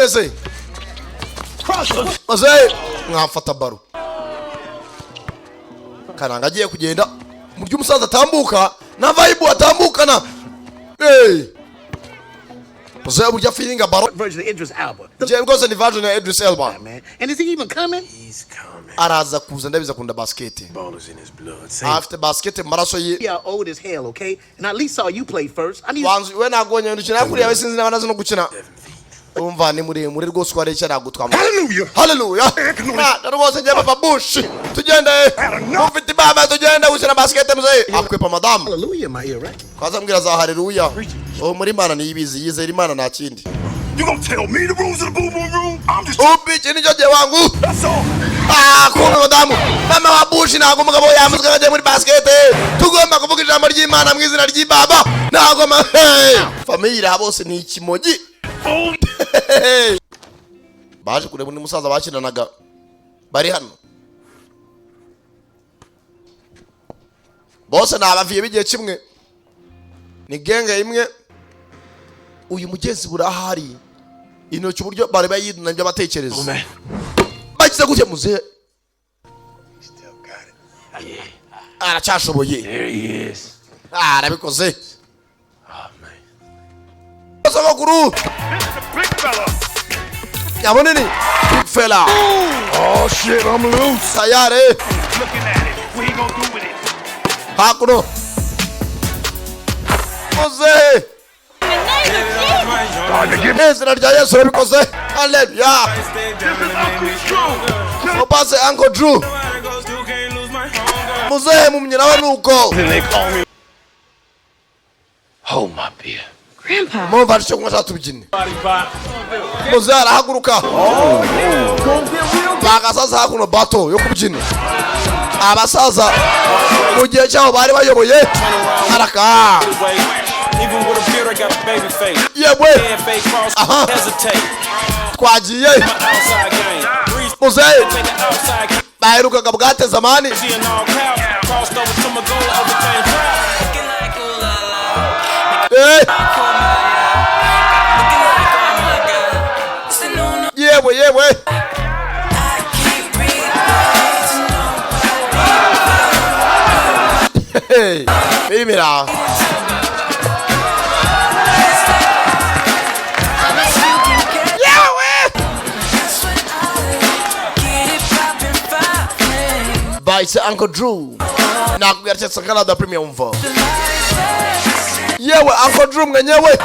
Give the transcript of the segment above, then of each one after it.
mwese maze mwafata baro Karanga agiye kugenda mu buryo umusaza atambuka na vibe atambukana Maze burya feeling a baro version of Idris Elba. James goes in the version of Idris Elba Man. And is he even coming? He's coming. araza kuza ndabiza kunda basket Ballers in his blood. after basket maraso ye Yeah, old as hell, okay? And I at least saw you play first. I need wanzu we nagonye ndukina kuri yawe sinzi nabanazo no gukina umva ni muremure rwose ko arecha nagutwama haleluya na rwose njye papa bush tugende ufite baba tugende gukina basket mzee akwepa madam hallelujah in my ear, right? kwaza mbwira za haleluya muri Imana niyibizi yizera Imana nta kindi You gonna tell me the rules of the boom boom room? I'm just ubiche ni joje wangu that's all. Kumbe madamu mama wa bush nago mugabo yamuzwe ngaje muri basket tugomba kuvuga ijambo ry'Imana mu izina ry'Ibaba nago family bose ni ikimogi baje kureba ni musaza bakinanaga bari hano bose nabaviye bigiye kimwe ni genge imwe uyu mugenzi burahari intoki uburyo bari bayiduna ibyo batekereza bakize gutya muze aracashoboye There he is. arabikoze Oh man. Basabakuru Big fella. yaboneni big fella Oh shit, I'm loose. tayare Looking at it. What he gonna do with it? hakuno muze ezina rya Yesu rabikoze haleluya opase Uncle Drew muze mumnyina we nuko Then they call me. Hold my beer. Grandpa. mumva cyo kumwe satubigine muze arahaguruka bagasaza hakuno bato yo kubyina abasaza mu gihe cyabo bari bayoboye haraka Even with a beard, I got a baby face. yewe And fake cross, hesitate. twagiye Outside game. Breeze, muze take the outside game. baherukaga bwate zamani Seeing all crowd. Crossed over to my goal, overcame proud. yewe mirimira by Uncle Drew na kugacha Canada Premium Vo yewe Uncle Drew mwenyewe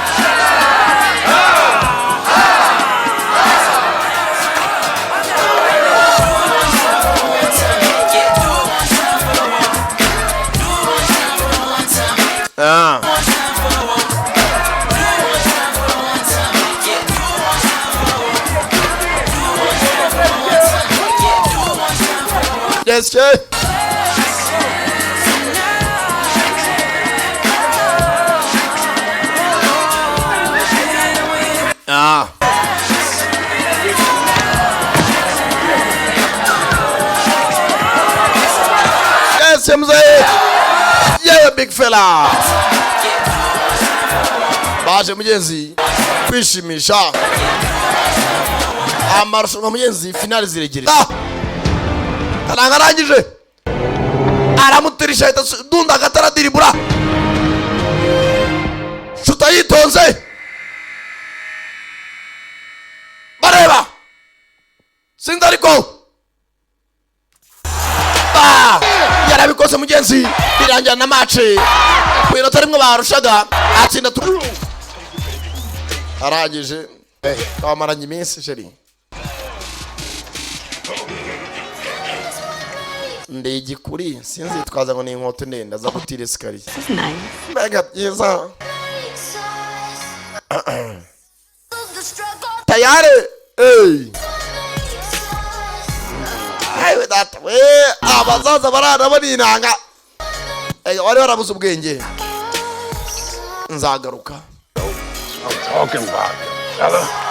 Yes, Jay. Yes, mzee. Yeah, big fella. Baje mugenzi kwishimisha. Amarushanwa mugenzi finali ziregereje. Arangije aramuterisha ahita dunda gataradiribura shuta yitonze bareba sinzi ariko yarabikoze mugenzi birangira na match kwinota rimwe barushaga atsinda arangije kamaranye iminsi sheri ndege kuri sinzi twaza ngo ni inkoto ndende za gutira esikariye. This is nice. Mega byiza. Tayari. Hey that we abazaza barana bani inanga. Wari warabuze ubwenge. Nzagaruka. I'm talking about it, fella.